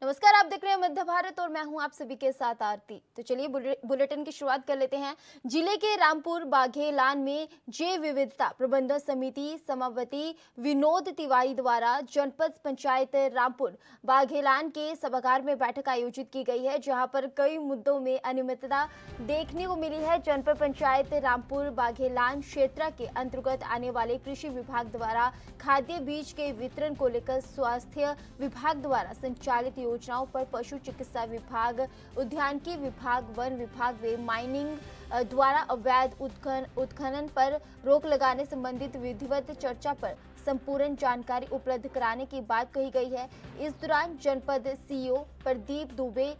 नमस्कार, आप देख रहे हैं मध्य भारत और मैं हूं आप सभी के साथ आरती। तो चलिए बुलेटिन की शुरुआत कर लेते हैं। जिले के रामपुर बाघेलान में जैव विविधता प्रबंधन समिति समापति विनोद तिवारी द्वारा जनपद पंचायत रामपुर बाघेलान के सभागार में बैठक आयोजित की गई है, जहां पर कई मुद्दों में अनियमितता देखने को मिली है। जनपद पंचायत रामपुर बाघेलान क्षेत्र के अंतर्गत आने वाले कृषि विभाग द्वारा खाद्य बीज के वितरण को लेकर स्वास्थ्य विभाग द्वारा संचालित योजनाओं पर पशु चिकित्सा विभाग, उद्यानिकी विभाग, वन विभाग व माइनिंग द्वारा अवैध उत्खनन पर रोक लगाने संबंधित विधिवत चर्चा पर संपूर्ण जानकारी उपलब्ध कराने की बात कही गई है। इस दौरान जनपद सीईओ प्रदीप दुबे,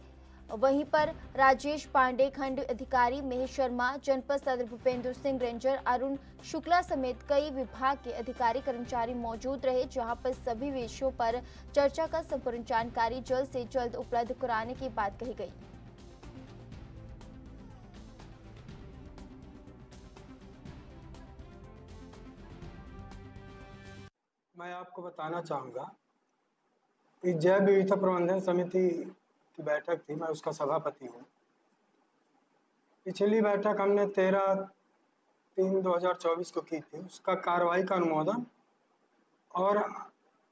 वहीं पर राजेश पांडे, खंड अधिकारी महेश शर्मा, जनपद सदर भूपेंद्र सिंह, रेंजर अरुण शुक्ला समेत कई विभाग के अधिकारी कर्मचारी मौजूद रहे, जहां पर सभी विषयों पर चर्चा कर संपूर्ण जानकारी जल्द से जल्द उपलब्ध कराने की बात कही गई। मैं आपको बताना चाहूँगा कि जैव विविधता प्रबंधन समिति की बैठक थी, मैं उसका सभापति हूँ। पिछली बैठक हमने 13/3/2024 को की थी। उसका कार्रवाई का अनुमोदन और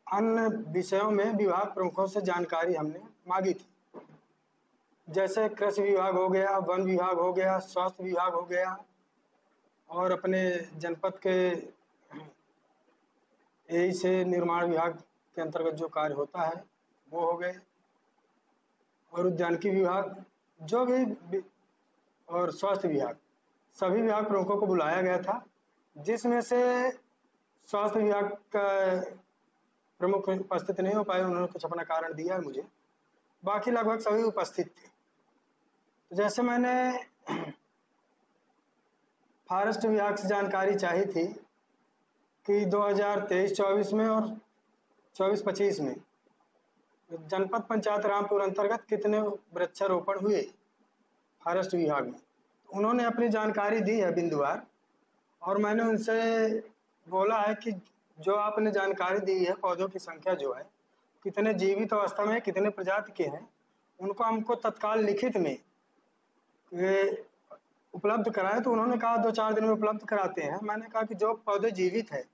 अन्य विषयों में विभाग प्रमुखों से जानकारी हमने मांगी थी, जैसे कृषि विभाग हो गया, वन विभाग हो गया, स्वास्थ्य विभाग हो गया और अपने जनपद के यही से निर्माण विभाग के अंतर्गत जो कार्य होता है वो हो गए, और उद्यानिकी विभाग जो भी और स्वास्थ्य विभाग, सभी विभाग प्रमुखों को बुलाया गया था, जिसमें से स्वास्थ्य विभाग का प्रमुख उपस्थित नहीं हो पाए। उन्होंने कुछ अपना कारण दिया है मुझे, बाकी लगभग सभी उपस्थित थे। तो जैसे मैंने फॉरेस्ट विभाग से जानकारी चाही थी कि 2023-24 में और 24-25 में जनपद पंचायत रामपुर अंतर्गत कितने वृक्षारोपण हुए फॉरेस्ट विभाग में। उन्होंने अपनी जानकारी दी है बिंदुवार, और मैंने उनसे बोला है कि जो आपने जानकारी दी है, पौधों की संख्या जो है, कितने जीवित अवस्था में, कितने प्रजाति के हैं, उनको हमको तत्काल लिखित में उपलब्ध कराएं। तो उन्होंने कहा 2-4 दिन में उपलब्ध कराते हैं। मैंने कहा कि जो पौधे जीवित है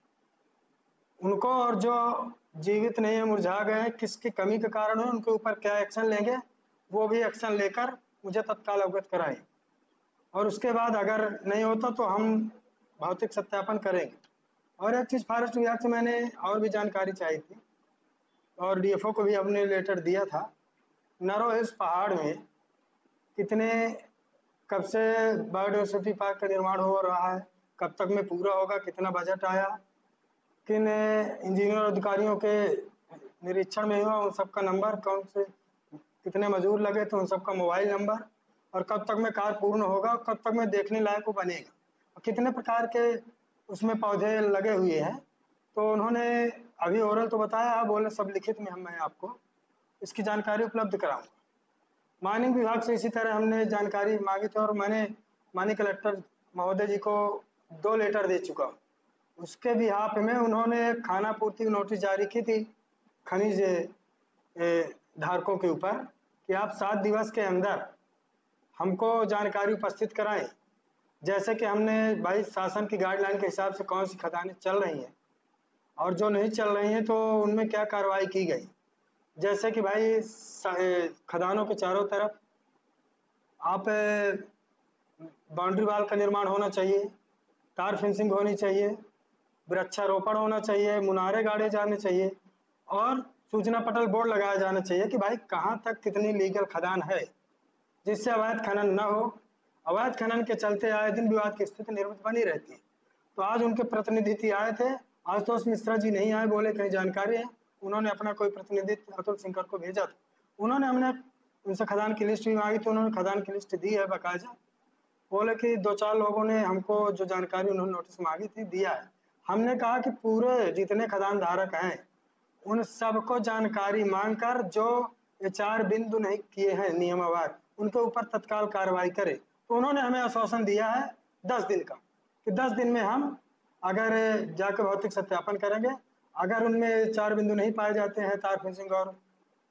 उनको, और जो जीवित नहीं है, मुरझा गए हैं, किसकी कमी के कारण है, उनके ऊपर क्या एक्शन लेंगे, वो भी एक्शन लेकर मुझे तत्काल अवगत कराएं। और उसके बाद अगर नहीं होता तो हम भौतिक सत्यापन करेंगे। और एक चीज़ फॉरेस्ट विभाग से मैंने और भी जानकारी चाहिए थी, और डीएफओ को भी हमने लेटर दिया था। नरो हिल्स पहाड़ में कितने, कब से बायोडायवर्सिटी पार्क का निर्माण हो रहा है, कब तक में पूरा होगा, कितना बजट आया, किन इंजीनियर अधिकारियों के निरीक्षण में हुआ, उन सबका नंबर, कौन से कितने मजदूर लगे थे, उन सबका मोबाइल नंबर, और कब तक में कार्य पूर्ण होगा, कब तक में देखने लायक वो बनेगा, और कितने प्रकार के उसमें पौधे लगे हुए हैं। तो उन्होंने अभी ओरल तो बताया, बोले सब लिखित में मैं आपको इसकी जानकारी उपलब्ध कराऊंगा। माइनिंग विभाग से इसी तरह हमने जानकारी मांगी थी, और मैंने माननीय कलेक्टर महोदय जी को 2 लेटर दे चुका हूँ। उसके बिहाफ में उन्होंने खाना पूर्ति नोटिस जारी की थी खनिज धारकों के ऊपर कि आप 7 दिवस के अंदर हमको जानकारी उपस्थित कराएं। जैसे कि हमने भाई सासन की गाइडलाइन के हिसाब से कौन सी खदानें चल रही हैं और जो नहीं चल रही हैं तो उनमें क्या कार्रवाई की गई। जैसे कि भाई खदानों के चारों तरफ आप बाउंड्री वाल का निर्माण होना चाहिए, तार फेंसिंग होनी चाहिए, वृक्षारोपण होना चाहिए, मुनारे गाड़े जाने चाहिए, और सूचना पटल बोर्ड लगाया जाना चाहिए कि भाई कहाँ तक कितनी लीगल खदान है, जिससे अवैध खनन न हो। अवैध खनन के चलते आए दिन विवाद की स्थिति निर्मित बनी रहती है। तो आज उनके प्रतिनिधि आए थे, आशुतोष मिश्रा जी नहीं आए, बोले कहीं जानकारी है। उन्होंने अपना कोई प्रतिनिधि अतुल सिंह को भेजा था, उन्होंने हमने उनसे खदान की लिस्ट भी मांगी तो उन्होंने खदान की लिस्ट दी है बाकायदा। बोले कि 2-4 लोगों ने हमको जो जानकारी उन्होंने नोटिस मांगी थी दिया है। हमने कहा कि पूरे जितने खदान धारक हैं उन सबको जानकारी मांगकर जो ये 4 बिंदु नहीं किए हैं नियमानुसार, उनके ऊपर तत्काल कार्रवाई करे। तो उन्होंने हमें आश्वासन दिया है 10 दिन का, कि 10 दिन में हम अगर जाकर भौतिक सत्यापन करेंगे, अगर उनमें 4 बिंदु नहीं पाए जाते हैं, तार फेंसिंग और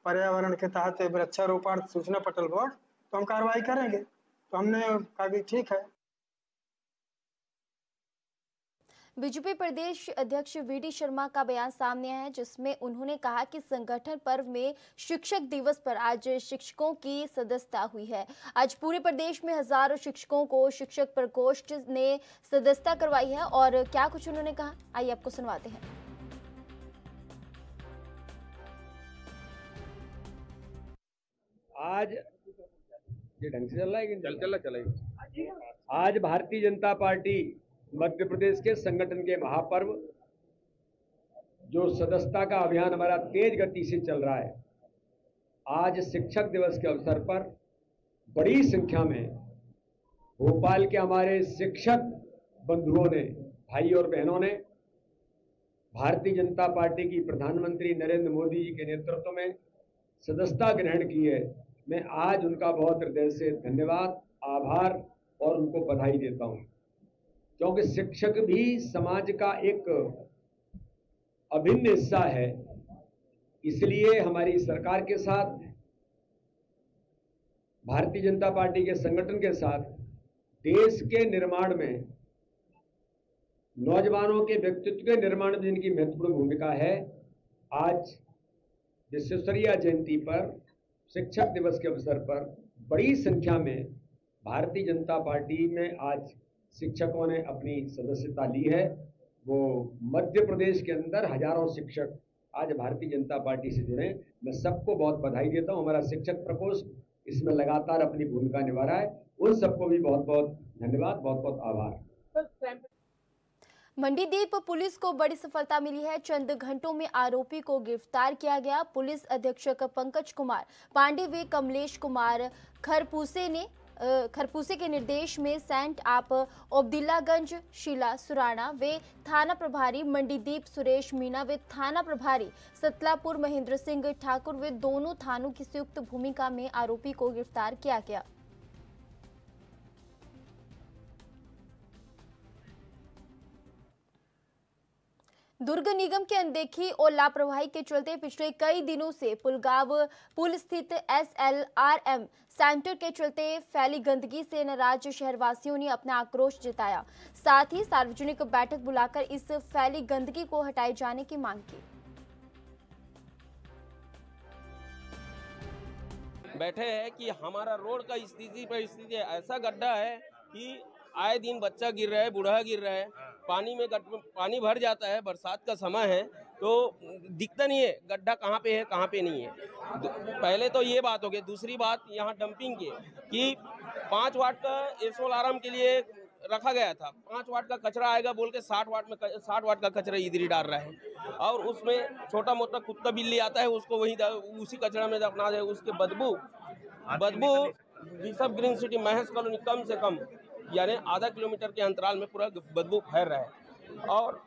पर्यावरण के तहत वृक्षारोपण सूचना पटल बोर्ड, तो हम कार्रवाई करेंगे। तो हमने कहा कि ठीक है। बीजेपी प्रदेश अध्यक्ष वीडी शर्मा का बयान सामने आया है, जिसमें उन्होंने कहा कि संगठन पर्व में शिक्षक दिवस पर आज शिक्षकों की सदस्यता हुई है। आज पूरे प्रदेश में हजारों शिक्षकों को शिक्षक प्रकोष्ठ ने सदस्यता करवाई है। और क्या कुछ उन्होंने कहा, आइए आपको सुनवाते हैं। आज ये ढंग से चल रहा है कि चल आज भारतीय जनता पार्टी मध्य प्रदेश के संगठन के महापर्व जो सदस्यता का अभियान हमारा तेज गति से चल रहा है, आज शिक्षक दिवस के अवसर पर बड़ी संख्या में भोपाल के हमारे शिक्षक बंधुओं ने, भाई और बहनों ने भारतीय जनता पार्टी की प्रधानमंत्री नरेंद्र मोदी जी के नेतृत्व में सदस्यता ग्रहण की है। मैं आज उनका बहुत हृदय से धन्यवाद, आभार और उनको बधाई देता हूं, क्योंकि शिक्षक भी समाज का एक अभिन्न हिस्सा है। इसलिए हमारी सरकार के साथ, भारतीय जनता पार्टी के संगठन के साथ देश के निर्माण में, नौजवानों के व्यक्तित्व के निर्माण में जिनकी महत्वपूर्ण भूमिका है, आज विश्वेश्वरैया जयंती पर शिक्षक दिवस के अवसर पर बड़ी संख्या में भारतीय जनता पार्टी में आज शिक्षकों ने अपनी सदस्यता ली है। वो मध्य प्रदेश के अंदर हजारों शिक्षक आज भारतीय जनता पार्टी से जुड़े। मैं सबको बहुत बधाई देता हूं। हमारा शिक्षक प्रकोष्ठ इसमें लगातार अपनी भूमिका निभा रहा है। उन सबको भी बहुत बहुत धन्यवाद, बहुत बहुत आभार। मंडीदीप पुलिस को बड़ी सफलता मिली है। चंद घंटों में आरोपी को गिरफ्तार किया गया। पुलिस अधीक्षक पंकज कुमार पांडे व कमलेश कुमार खरपूसे के निर्देश में सेंट आप ओबदिल्लागंज शीला सुराना व थाना प्रभारी मंडीदीप सुरेश मीना व थाना प्रभारी सतलापुर महेंद्र सिंह ठाकुर व दोनों थानों की संयुक्त भूमिका में आरोपी को गिरफ्तार किया गया। दुर्ग निगम की अनदेखी और लापरवाही के चलते पिछले कई दिनों से पुलगांव पुल स्थित SLRM सेंटर के चलते फैली गंदगी से नाराज शहरवासियों ने अपना आक्रोश जताया। साथ ही सार्वजनिक बैठक बुलाकर इस फैली गंदगी को हटाए जाने की मांग की। बैठे हैं कि हमारा रोड का स्थिति ऐसा गड्ढा है कि आए दिन बच्चा गिर रहा है, बूढ़ा गिर रहा है, पानी भर जाता है। बरसात का समय है तो दिखता नहीं है गड्ढा कहाँ पे है कहाँ पे नहीं है। पहले तो ये बात हो गई। दूसरी बात यहाँ डंपिंग की कि 5 वाट का SLRM के लिए रखा गया था। 5 वाट का कचरा आएगा बोल के 60 वाट का कचरा इधर ही डाल रहा है और उसमें छोटा मोटा कुत्ता बिल्ली आता है, उसको वही उसी कचरा में दफना दे। उसके बदबू Bishop Green City Mahesh colony कम से कम यानी आधा किलोमीटर के अंतराल में पूरा बदबू फैल रहा है। और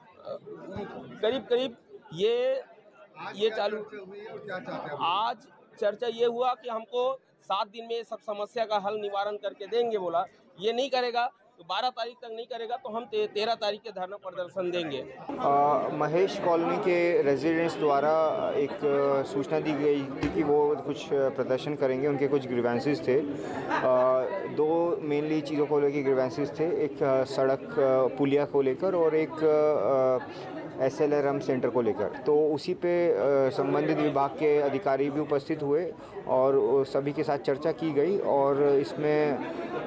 करीब ये चालू आज चर्चा ये हुआ कि हमको 7 दिन में सब समस्या का हल निवारण करके देंगे। बोला ये नहीं करेगा तो 12 तारीख तक नहीं करेगा तो हम 13 तारीख के धरना प्रदर्शन देंगे। महेश कॉलोनी के रेजिडेंट्स द्वारा एक सूचना दी गई थी कि वो कुछ प्रदर्शन करेंगे। उनके कुछ ग्रीवेंसेस थे। 2 मेनली चीज़ों को लेकर ग्रीवेंसेस थे, एक सड़क पुलिया को लेकर और एक SLRM सेंटर को लेकर। तो उसी पे संबंधित विभाग के अधिकारी भी उपस्थित हुए और सभी के साथ चर्चा की गई और इसमें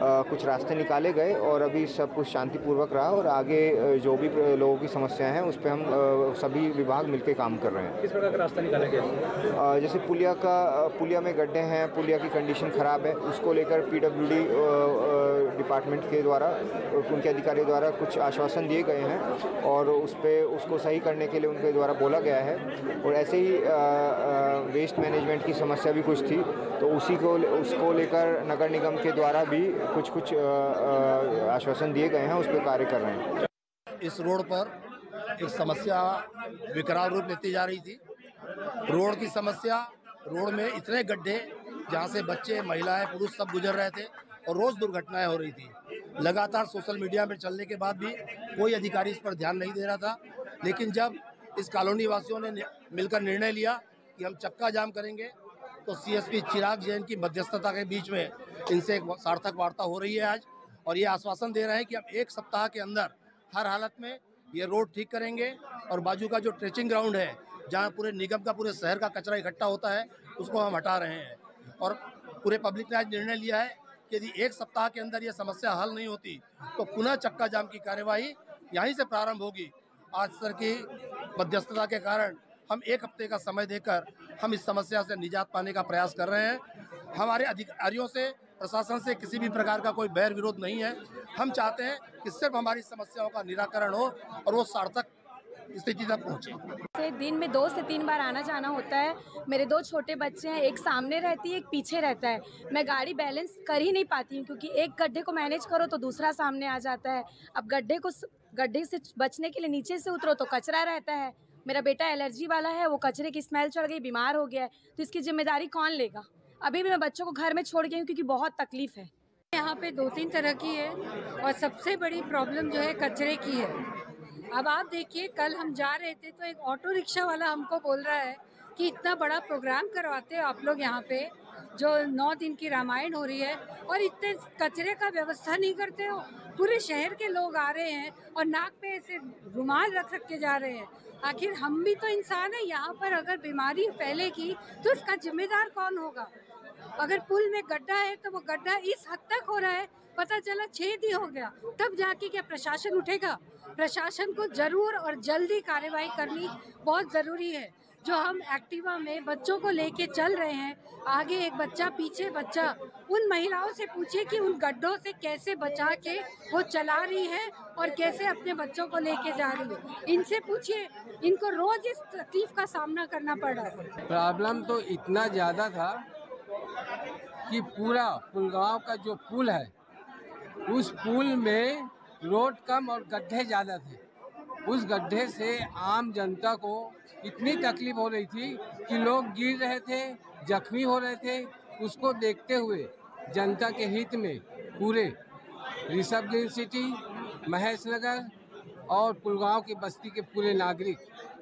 कुछ रास्ते निकाले गए और अभी सब कुछ शांतिपूर्वक रहा और आगे जो भी लोगों की समस्याएं हैं उस पर हम सभी विभाग मिलकर काम कर रहे हैं। किस प्रकार का रास्ता निकाला गया? जैसे पुलिया में गड्ढे हैं, पुलिया की कंडीशन ख़राब है, उसको लेकर PWD डिपार्टमेंट के द्वारा, उनके अधिकारियों द्वारा कुछ आश्वासन दिए गए हैं और उसको सही करने के लिए उनके द्वारा बोला गया है। और ऐसे ही वेस्ट मैनेजमेंट की समस्या भी कुछ थी तो उसको लेकर नगर निगम के द्वारा भी कुछ आश्वासन दिए गए हैं, उस पर कार्य कर रहे हैं। इस रोड पर एक समस्या विकराल रूप लेती जा रही थी। रोड की समस्या, रोड में इतने गड्ढे जहां से बच्चे, महिलाएं, पुरुष सब गुजर रहे थे और रोज़ दुर्घटनाएं हो रही थी। लगातार सोशल मीडिया में चलने के बाद भी कोई अधिकारी इस पर ध्यान नहीं दे रहा था। लेकिन जब इस कॉलोनी वासियों ने मिलकर निर्णय लिया कि हम चक्का जाम करेंगे तो सीएसपी चिराग जैन की मध्यस्थता के बीच में इनसे एक सार्थक वार्ता हो रही है आज, और ये आश्वासन दे रहे हैं कि हम 1 सप्ताह के अंदर हर हालत में ये रोड ठीक करेंगे, और बाजू का जो ट्रेचिंग ग्राउंड है जहाँ पूरे निगम का, पूरे शहर का कचरा इकट्ठा होता है, उसको हम हटा रहे हैं। और पूरे पब्लिक ने आज निर्णय लिया है कि यदि 1 सप्ताह के अंदर ये समस्या हल नहीं होती तो पुनः चक्का जाम की कार्यवाही यहीं से प्रारंभ होगी। आज सर की मध्यस्थता के कारण हम 1 हफ्ते का समय देकर हम इस समस्या से निजात पाने का प्रयास कर रहे हैं। हमारे अधिकारियों से, प्रशासन से किसी भी प्रकार का कोई बैर विरोध नहीं है। हम चाहते हैं कि सिर्फ हमारी समस्याओं का निराकरण हो और वो सार्थक स्थिति तक पहुँचे। दिन में 2 से 3 बार आना जाना होता है। मेरे 2 छोटे बच्चे हैं, एक सामने रहती है, एक पीछे रहता है। मैं गाड़ी बैलेंस कर ही नहीं पाती हूँ, क्योंकि एक गड्ढे को मैनेज करो तो दूसरा सामने आ जाता है। अब गड्ढे से बचने के लिए नीचे से उतरो तो कचरा रहता है। मेरा बेटा एलर्जी वाला है, वो कचरे की स्मेल चढ़ गई, बीमार हो गया है, तो इसकी जिम्मेदारी कौन लेगा? अभी भी मैं बच्चों को घर में छोड़ गई हूँ क्योंकि बहुत तकलीफ है। यहाँ पे 2-3 तरह की है, और सबसे बड़ी प्रॉब्लम जो है कचरे की है। अब आप देखिए, कल हम जा रहे थे तो एक ऑटो रिक्शा वाला हमको बोल रहा है कि इतना बड़ा प्रोग्राम करवाते हो आप लोग यहाँ पे, जो 9 दिन की रामायण हो रही है, और इतने कचरे का व्यवस्था नहीं करते हो। पूरे शहर के लोग आ रहे हैं और नाक पे ऐसे रुमाल रख के जा रहे हैं। आखिर हम भी तो इंसान है। यहाँ पर अगर बीमारी फैलेगी तो इसका जिम्मेदार कौन होगा? अगर पुल में गड्ढा है तो वो गड्ढा इस हद तक हो रहा है, पता चला 6 दिन हो गया, तब जाके क्या प्रशासन उठेगा? प्रशासन को जरूर और जल्दी कार्रवाई करनी बहुत ज़रूरी है। जो हम एक्टिवा में बच्चों को लेके चल रहे हैं, आगे एक बच्चा पीछे बच्चा, उन महिलाओं से पूछिए कि उन गड्ढों से कैसे बचा के वो चला रही है और कैसे अपने बच्चों को लेके जा रही है। इनसे पूछिए, इनको रोज इस तकलीफ का सामना करना पड़ रहा है। प्रॉब्लम तो इतना ज़्यादा था कि पूरा पुलगांव का जो पुल है, उस पुल में रोड कम और गड्ढे ज़्यादा थे। उस गड्ढे से आम जनता को इतनी तकलीफ हो रही थी कि लोग गिर रहे थे, जख्मी हो रहे थे। उसको देखते हुए जनता के हित में पूरे ऋषभ ग्रीन सिटी, महेश नगर और पुलगांव की बस्ती के पूरे नागरिक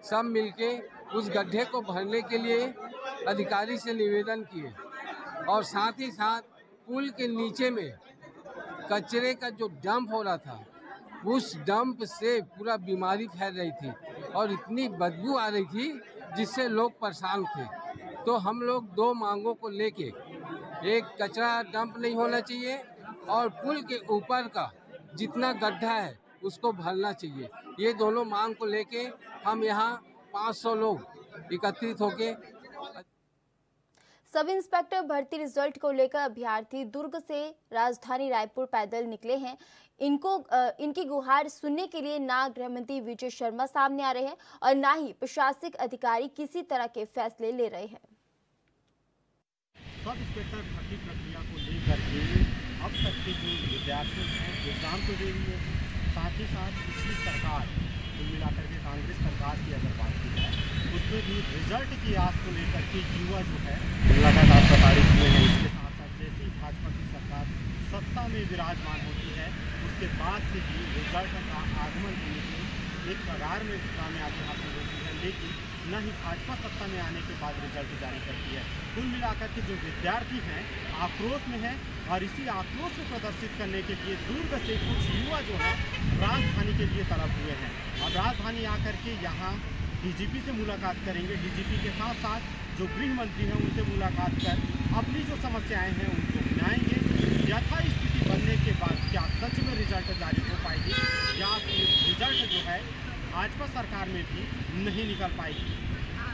सब मिलके उस गड्ढे को भरने के लिए अधिकारी से निवेदन किए, और साथ ही साथ पुल के नीचे में कचरे का जो डंप हो रहा था, उस डंप से पूरा बीमारी फैल रही थी और इतनी बदबू आ रही थी जिससे लोग परेशान थे। तो हम लोग 2 मांगों को लेके, एक कचरा डंप नहीं होना चाहिए और पुल के ऊपर का जितना गड्ढा है उसको भरना चाहिए। ये दोनों मांग को लेके हम यहाँ 500 लोग एकत्रित होके सब इंस्पेक्टर भर्ती रिजल्ट को लेकर अभ्यर्थी दुर्ग से राजधानी रायपुर पैदल निकले हैं। इनकी गुहार सुनने के लिए ना गृह मंत्री विजय शर्मा सामने आ रहे हैं और ना ही प्रशासनिक अधिकारी किसी तरह के फैसले ले रहे हैं। सब इंस्पेक्टर भर्ती प्रक्रिया को लेकर के अब तक के जो विद्यार्थी हैं एग्जाम तो दे रही है, साथ ही साथ पिछली सरकार कुल मिलाकर के कांग्रेस सरकार की अगर बात की जाए, उसमें भी रिजल्ट की आस को लेकर के युवा जो है लगातार प्रताड़ित हुए हैं। इसके साथ साथ जैसे ही भाजपा की सरकार सत्ता में विराजमान होती है, उसके बाद से भी रिजल्ट का आगमन होने की एक कगार में कामयाबी हासिल होती है, लेकिन न ही भाजपा सत्ता में आने के बाद रिजल्ट जारी करती है। कुल मिलाकर के जो विद्यार्थी हैं आक्रोश में हैं, और इसी आक्रोश को प्रदर्शित करने के लिए दुर्ग से कुछ युवा जो है राजधानी के लिए तलब हुए हैं। अब राजधानी आकर के यहाँ डीजीपी से मुलाकात करेंगे। डीजीपी के साथ साथ जो गृह मंत्री हैं उनसे मुलाकात कर अपनी जो समस्याएं हैं उनको गिनाएंगे। यथा स्थिति बनने के बाद क्या सच में रिजल्ट जारी हो पाएगी या फिर रिजल्ट जो है भाजपा सरकार में भी नहीं निकल पाएगी।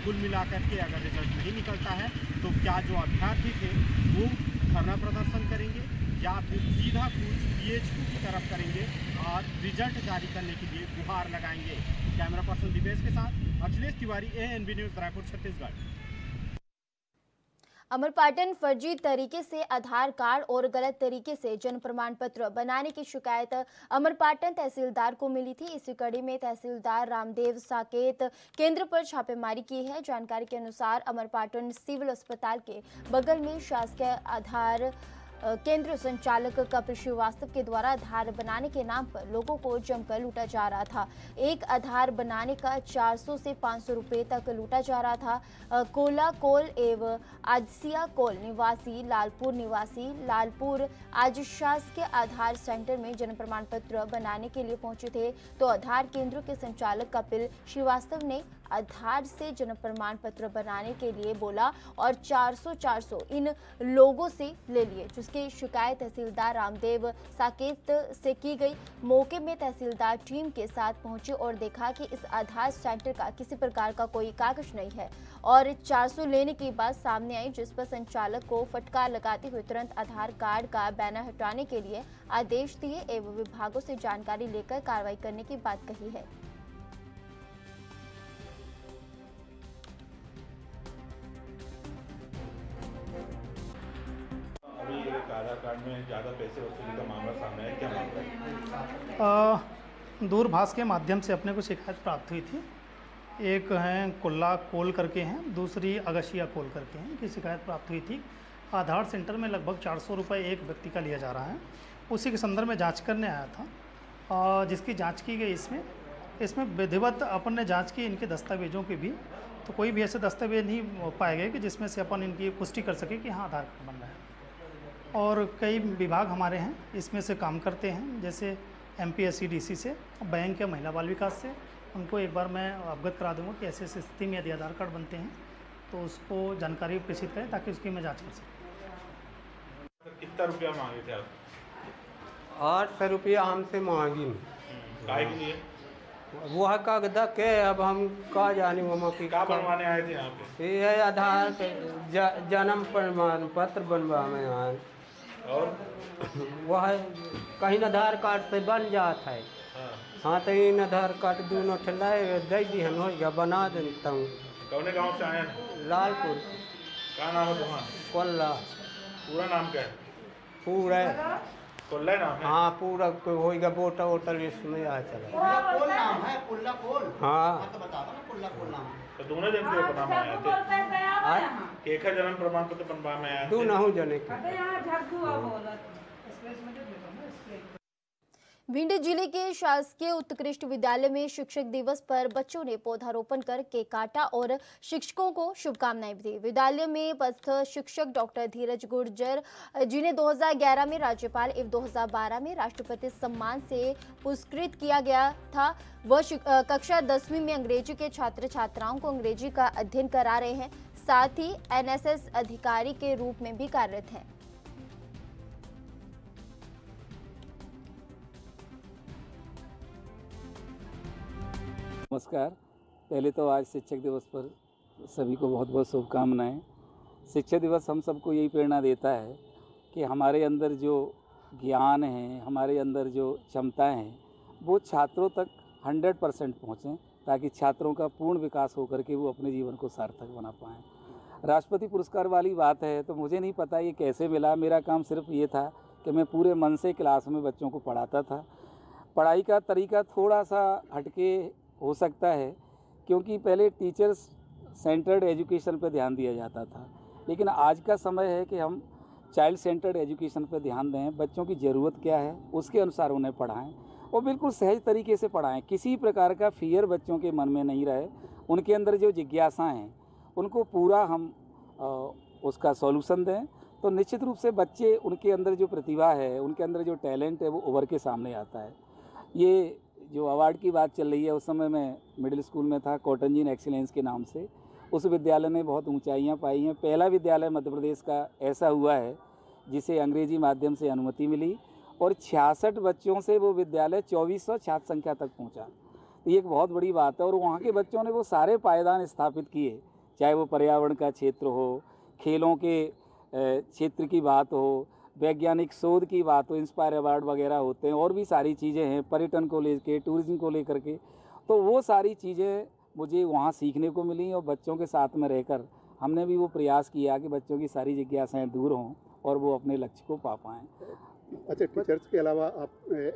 कुल मिलाकर के अगर रिजल्ट नहीं निकलता है तो क्या जो अभ्यर्थी थे वो धरना प्रदर्शन करेंगे या फिर सीधा कूच PHQ की तरफ करेंगे और रिजल्ट जारी करने के लिए गुहार लगाएंगे। कैमरा पर्सन दिवेश के साथ अखिलेश तिवारी, ANB न्यूज़ रायपुर छत्तीसगढ़। अमरपाटन फर्जी तरीके से आधार कार्ड और गलत तरीके से जन्म प्रमाण पत्र बनाने की शिकायत अमरपाटन तहसीलदार को मिली थी। इसी कड़ी में तहसीलदार रामदेव साकेत केंद्र पर छापेमारी की है। जानकारी के अनुसार अमरपाटन सिविल अस्पताल के बगल में शासकीय आधार केंद्रीय संचालक कपिल श्रीवास्तव के द्वारा आधार बनाने के नाम पर लोगों को जमकर लूटा जा रहा था। एक आधार बनाने का 400 से 500 रुपए तक लूटा जा रहा था। कोला कोल एवं आजसिया कोल निवासी लालपुर आज शासकीय आधार सेंटर में जन्म प्रमाण पत्र बनाने के लिए पहुंचे थे, तो आधार केंद्र के संचालक कपिल श्रीवास्तव ने आधार से जन्म प्रमाण पत्र बनाने के लिए बोला और 400 इन लोगों से ले लिए, जिसकी शिकायत तहसीलदार रामदेव साकेत से की गई। मौके में तहसीलदार टीम के साथ पहुंचे और देखा कि इस आधार सेंटर का किसी प्रकार का कोई कागज नहीं है और 400 लेने की बात सामने आई, जिस पर संचालक को फटकार लगाते हुए तुरंत आधार कार्ड का बैनर हटाने के लिए आदेश दिए एवं विभागों से जानकारी लेकर कार्रवाई करने की बात कही है। आधार कार्ड में ज़्यादा पैसे वसूली का मामला सामने है, क्या मामला है? दूरभाष के माध्यम से अपने को शिकायत प्राप्त हुई थी। एक हैं कुल्ला कोल करके हैं, दूसरी अगशिया कोल करके हैं की शिकायत प्राप्त हुई थी। आधार सेंटर में लगभग 400 रुपये एक व्यक्ति का लिया जा रहा है। उसी के संदर्भ में जांच करने आया था और जिसकी जांच की गई इसमें विधिवत अपन ने जांच की इनके दस्तावेजों की भी, तो कोई भी ऐसे दस्तावेज नहीं पाए गए कि जिसमें से अपन इनकी पुष्टि कर सके कि हाँ आधार कार्ड बन रहा है। और कई विभाग हमारे हैं इसमें से काम करते हैं, जैसे MPSC/DC से, बैंक या महिला बाल विकास से। उनको एक बार मैं अवगत करा दूंगा कि ऐसे स्थिति में यदि आधार कार्ड बनते हैं तो उसको जानकारी प्रेषित करें ताकि उसकी मैं जांच कर सकूँ। कितना रुपया मांगे थे आप? 800 रुपया हमसे मांगी। काहे के लिए? वह कागज के अब हम का जानी मामा की क्या बनवाने आए थे यहाँ पे? ये आधार जन्म प्रमाण पत्र बनवा में आए और वह कहीं आधार कार्ड से बन जाता है। हाँ तो इन आधार कार्ड दोनों ठेलाए दे दी हो गया, बना देता हूँ। कौन गाँव से आए हैं? लालपुर। क्या नाम है तुम्हारा? कोल्ला। पूरा नाम क्या है? पूरा कोल्ला नाम है? हाँ पूरा होगा, बोटा वोटा इसमें आ चला। कोल नाम है, कुल्ला कोल। हाँ तो बता दो ना, कुल्ला कोल नाम है। तो दोनों जन के नाम आए थे? केखा जन्म प्रमाण पत्र बनवा में आए थे? दोनों जने के। भिंड जिले के शासकीय उत्कृष्ट विद्यालय में शिक्षक दिवस पर बच्चों ने पौधारोपण कर केक काटा और शिक्षकों को शुभकामनाएं दी। विद्यालय में पदस्थ शिक्षक डॉक्टर धीरज गुर्जर, जिन्हें 2011 में राज्यपाल एवं 2012 में राष्ट्रपति सम्मान से पुरस्कृत किया गया था, वह कक्षा 10वीं में अंग्रेजी के छात्र छात्राओं को अंग्रेजी का अध्ययन करा रहे हैं। साथ ही NSS अधिकारी के रूप में भी कार्यरत हैं। नमस्कार। पहले तो आज शिक्षक दिवस पर सभी को बहुत बहुत शुभकामनाएं। शिक्षक दिवस हम सबको यही प्रेरणा देता है कि हमारे अंदर जो ज्ञान है, हमारे अंदर जो क्षमताएं हैं, वो छात्रों तक 100% पहुँचें ताकि छात्रों का पूर्ण विकास होकर के वो अपने जीवन को सार्थक बना पाएँ। राष्ट्रपति पुरस्कार वाली बात है तो मुझे नहीं पता ये कैसे मिला। मेरा काम सिर्फ ये था कि मैं पूरे मन से क्लास में बच्चों को पढ़ाता था। पढ़ाई का तरीका थोड़ा सा हटके हो सकता है क्योंकि पहले टीचर्स सेंटर्ड एजुकेशन पर ध्यान दिया जाता था, लेकिन आज का समय है कि हम चाइल्ड सेंटर्ड एजुकेशन पर ध्यान दें। बच्चों की ज़रूरत क्या है उसके अनुसार उन्हें पढ़ाएं और बिल्कुल सहज तरीके से पढ़ाएं। किसी प्रकार का फियर बच्चों के मन में नहीं रहे। उनके अंदर जो जिज्ञासाएँ हैं उनको पूरा हम उसका सॉल्यूशन दें तो निश्चित रूप से बच्चे, उनके अंदर जो प्रतिभा है, उनके अंदर जो टैलेंट है वो उभर के सामने आता है। ये जो अवार्ड की बात चल रही है, उस समय मैं मिडिल स्कूल में था, कॉटन जीन एक्सीलेंस के नाम से। उस विद्यालय ने बहुत ऊंचाइयां पाई हैं। पहला विद्यालय मध्य प्रदेश का ऐसा हुआ है जिसे अंग्रेजी माध्यम से अनुमति मिली और 66 बच्चों से वो विद्यालय 2400 छात्र संख्या तक पहुंचा। तो ये एक बहुत बड़ी बात है और वहाँ के बच्चों ने वो सारे पायदान स्थापित किए, चाहे वो पर्यावरण का क्षेत्र हो, खेलों के क्षेत्र की बात हो, वैज्ञानिक शोध की बात हो, इंस्पायर अवार्ड वगैरह होते हैं और भी सारी चीज़ें हैं, पर्यटन को लेकर, टूरिज्म को लेकर के। तो वो सारी चीज़ें मुझे वहाँ सीखने को मिली और बच्चों के साथ में रहकर हमने भी वो प्रयास किया कि बच्चों की सारी जिज्ञासाएँ दूर हों और वो अपने लक्ष्य को पा पाएँ। अच्छा, टीचर्स के अलावा आप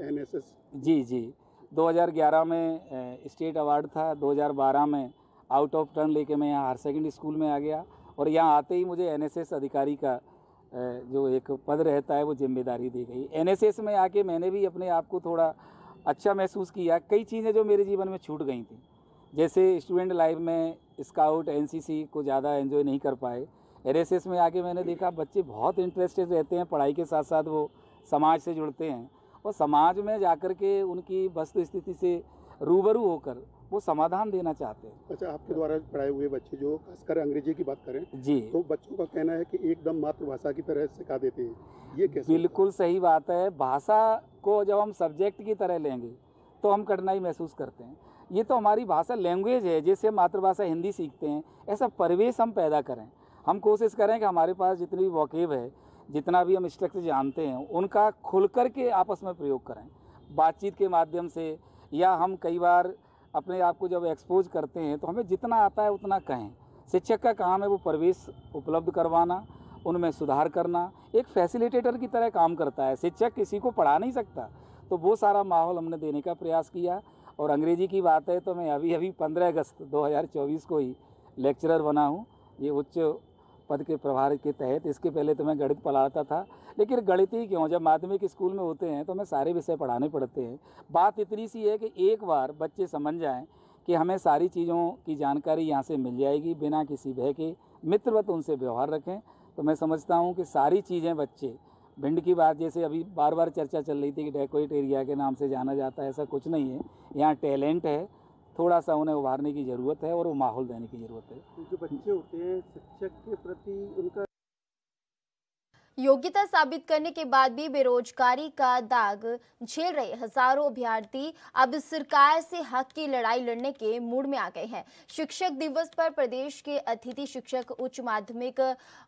NSS? जी 2011 में स्टेट अवार्ड था, 2012 में आउट ऑफ टर्न लेके मैं यहाँ हायर सेकेंडरी स्कूल में आ गया और यहाँ आते ही मुझे NSS अधिकारी का जो एक पद रहता है वो जिम्मेदारी दी गई। एनएसएस में आके मैंने भी अपने आप को थोड़ा अच्छा महसूस किया। कई चीज़ें जो मेरे जीवन में छूट गई थी, जैसे स्टूडेंट लाइफ में स्काउट एनसीसी को ज़्यादा एंजॉय नहीं कर पाए। एनएसएस में आके मैंने देखा बच्चे बहुत इंटरेस्टेड रहते हैं, पढ़ाई के साथ साथ वो समाज से जुड़ते हैं और समाज में जाकर के उनकी वस्तु स्थिति से रूबरू होकर वो समाधान देना चाहते हैं। अच्छा, आपके द्वारा पढ़ाए हुए बच्चे जो खासकर अंग्रेजी की बात करें जी, तो बच्चों का कहना है कि एकदम मातृभाषा की तरह सिखा देते हैं, ये कैसे? बिल्कुल सही बात है। भाषा को जब हम सब्जेक्ट की तरह लेंगे तो हम कठिनाई महसूस करते हैं। ये तो हमारी भाषा लैंग्वेज है, जैसे मातृभाषा हिंदी सीखते हैं ऐसा परिवेश हम पैदा करें। हम कोशिश करें कि हमारे पास जितनी भी वोकेब है, जितना भी हम स्ट्रक्चर जानते हैं, उनका खुल कर के आपस में प्रयोग करें, बातचीत के माध्यम से। या हम कई बार अपने आप को जब एक्सपोज करते हैं तो हमें जितना आता है उतना कहें। शिक्षक का काम है वो परिवेश उपलब्ध करवाना, उनमें सुधार करना, एक फैसिलिटेटर की तरह काम करता है। शिक्षक किसी को पढ़ा नहीं सकता, तो वो सारा माहौल हमने देने का प्रयास किया। और अंग्रेजी की बात है तो मैं अभी 15 अगस्त 2024 को ही लेक्चरर बना हूँ, ये उच्च पद के प्रभार के तहत। इसके पहले तो मैं गणित पढ़ाता था, लेकिन गणित ही क्यों, जब माध्यमिक स्कूल में होते हैं तो हमें सारे विषय पढ़ाने पड़ते हैं। बात इतनी सी है कि एक बार बच्चे समझ जाएं कि हमें सारी चीज़ों की जानकारी यहाँ से मिल जाएगी, बिना किसी भय के मित्रवत उनसे व्यवहार रखें, तो मैं समझता हूँ कि सारी चीज़ें बच्चे। भिंड की बात जैसे अभी बार बार चर्चा चल रही थी कि डेकोइट एरिया के नाम से जाना जाता है, ऐसा कुछ नहीं है। यहाँ टैलेंट है, थोड़ा सा उन्हें उभारने की ज़रूरत है और वो माहौल देने की ज़रूरत है। जो बच्चे होते हैं शिक्षक के प्रति उनका योग्यता साबित करने के बाद भी बेरोजगारी का दाग झेल रहे हजारों अभ्यर्थी अब सरकार से हक की लड़ाई लड़ने के मूड में आ गए हैं। शिक्षक दिवस पर प्रदेश के अतिथि शिक्षक, उच्च माध्यमिक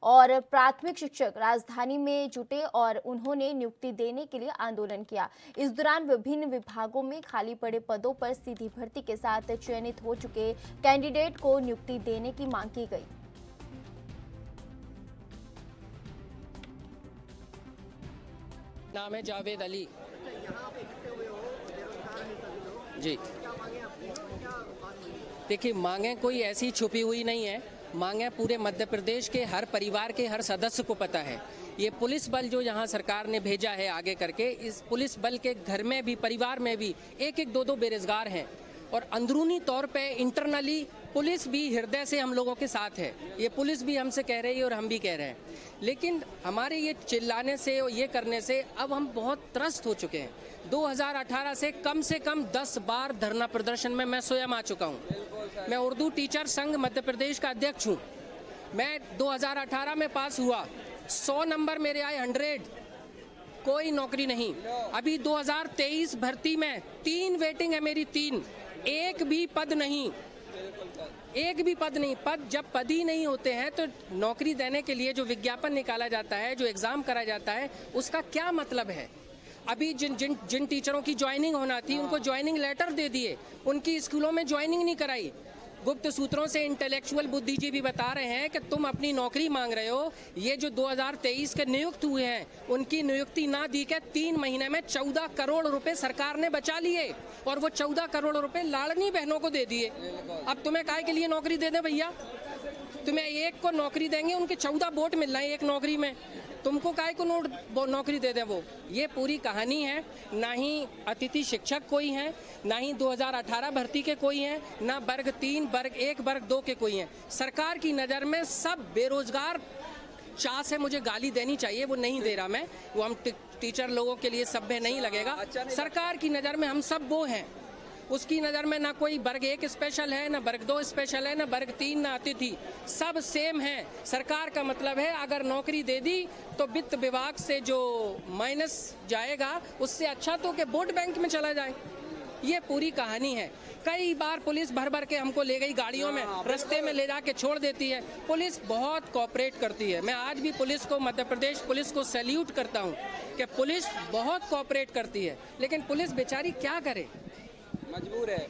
और प्राथमिक शिक्षक राजधानी में जुटे और उन्होंने नियुक्ति देने के लिए आंदोलन किया। इस दौरान विभिन्न विभागों में खाली पड़े पदों पर सीधी भर्ती के साथ चयनित हो चुके कैंडिडेट को नियुक्ति देने की मांग की गई। नाम है जावेद अली जी। देखिए, मांगें कोई ऐसी छुपी हुई नहीं है, मांगें पूरे मध्य प्रदेश के हर परिवार के हर सदस्य को पता है। ये पुलिस बल जो यहाँ सरकार ने भेजा है आगे करके, इस पुलिस बल के घर में भी, परिवार में भी एक एक दो बेरोजगार हैं और अंदरूनी तौर पे इंटरनली पुलिस भी हृदय से हम लोगों के साथ है। ये पुलिस भी हमसे कह रही है और हम भी कह रहे हैं, लेकिन हमारे ये चिल्लाने से और ये करने से अब हम बहुत त्रस्त हो चुके हैं। 2018 से कम 10 बार धरना प्रदर्शन में मैं स्वयं आ चुका हूँ। मैं उर्दू टीचर संघ मध्य प्रदेश का अध्यक्ष हूँ। मैं 2018 में पास हुआ, 100 नंबर मेरे आए, 100, कोई नौकरी नहीं। अभी 2023 भर्ती में 3 वेटिंग है मेरी, 3, एक भी पद नहीं, एक भी पद नहीं। जब पद ही नहीं होते हैं तो नौकरी देने के लिए जो विज्ञापन निकाला जाता है, जो एग्जाम करा जाता है, उसका क्या मतलब है? अभी जिन टीचरों की ज्वाइनिंग होना थी उनको ज्वाइनिंग लेटर दे दिए, उनकी स्कूलों में ज्वाइनिंग नहीं कराई। गुप्त सूत्रों से इंटेलेक्चुअल बुद्धिजीवी बता रहे हैं कि तुम अपनी नौकरी मांग रहे हो। ये जो 2023 के नियुक्त हुए हैं उनकी नियुक्ति ना दी के 3 महीने में 14 करोड़ रुपए सरकार ने बचा लिए और वो 14 करोड़ रुपए लाड़नी बहनों को दे दिए। अब तुम्हें काहे के लिए नौकरी दे दें भैया? तुम्हें एक को नौकरी देंगे, उनके 14 वोट मिल रहे हैं एक नौकरी में, तुमको काहे को नौकरी दे दें वो? ये पूरी कहानी है। ना ही अतिथि शिक्षक कोई हैं, ना ही 2018 भर्ती के कोई हैं, ना वर्ग 3, वर्ग 1, वर्ग 2 के कोई हैं। सरकार की नज़र में सब बेरोजगार। चाह से मुझे गाली देनी चाहिए, वो नहीं दे रहा मैं, वो हम टीचर लोगों के लिए सभ्य नहीं लगेगा। सरकार की नज़र में हम सब वो हैं, उसकी नज़र में ना कोई वर्ग 1 स्पेशल है, ना वर्ग 2 स्पेशल है, ना वर्ग 3, ना अतिथि, सब सेम है। सरकार का मतलब है अगर नौकरी दे दी तो वित्त विभाग से जो माइनस जाएगा उससे अच्छा तो कि वोट बैंक में चला जाए। ये पूरी कहानी है। कई बार पुलिस भर के हमको ले गई गाड़ियों में, रास्ते में ले जाके छोड़ देती है। पुलिस बहुत कोऑपरेट करती है। मैं आज भी पुलिस को, मध्य प्रदेश पुलिस को सैल्यूट करता हूँ कि पुलिस बहुत कोऑपरेट करती है, लेकिन पुलिस बेचारी क्या करे, मजबूर है।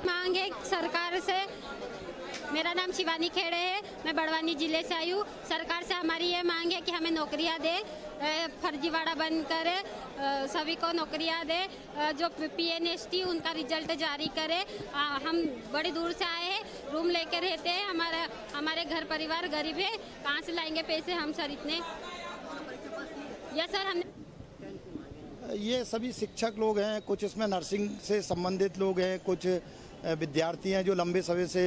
मांगे सरकार से मेरा नाम शिवानी खेड़े है, मैं बड़वानी जिले से आई हूँ। सरकार से हमारी ये मांग है कि हमें नौकरियाँ दे, फर्जीवाड़ा बंद करे, सभी को नौकरियाँ दे, जो PNST उनका रिजल्ट जारी करे। हम बड़ी दूर से आए हैं, रूम लेकर रहते हैं, हमारे घर परिवार गरीब है, कहाँ से लाएंगे पैसे हम सर इतने। यस सर, हमने ये सभी शिक्षक लोग हैं, कुछ इसमें नर्सिंग से संबंधित लोग हैं, कुछ विद्यार्थी हैं जो लंबे समय से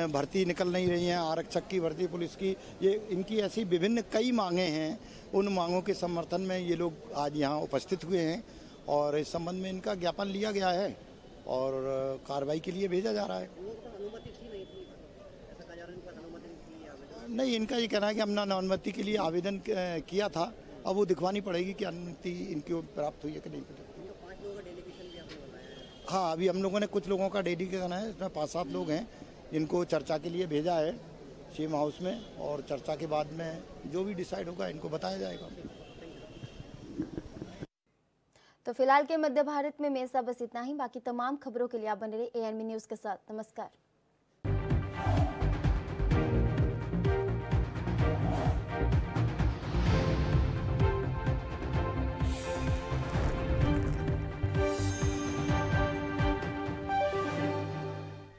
भर्ती निकल नहीं रही हैं, आरक्षक की भर्ती, पुलिस की, ये इनकी ऐसी विभिन्न कई मांगें हैं। उन मांगों के समर्थन में ये लोग आज यहाँ उपस्थित हुए हैं और इस संबंध में इनका ज्ञापन लिया गया है और कार्रवाई के लिए भेजा जा रहा है। नहीं, इनका ये कहना है कि हमने अनुमति के लिए आवेदन किया था, अब वो दिखवानी पड़ेगी कि अनुमति इनको प्राप्त हुई है कि नहीं। हाँ, अभी हम लोगों ने कुछ लोगों का डेडिकेशन है, इसमें 5-7 लोग हैं जिनको चर्चा के लिए भेजा है सीएम हाउस में, और चर्चा के बाद में जो भी डिसाइड होगा इनको बताया जाएगा। तो फिलहाल के मध्य भारत में मेरे साथ बस इतना ही। बाकी तमाम खबरों के लिए आप बने रहिए ANB न्यूज़ के साथ। नमस्कार।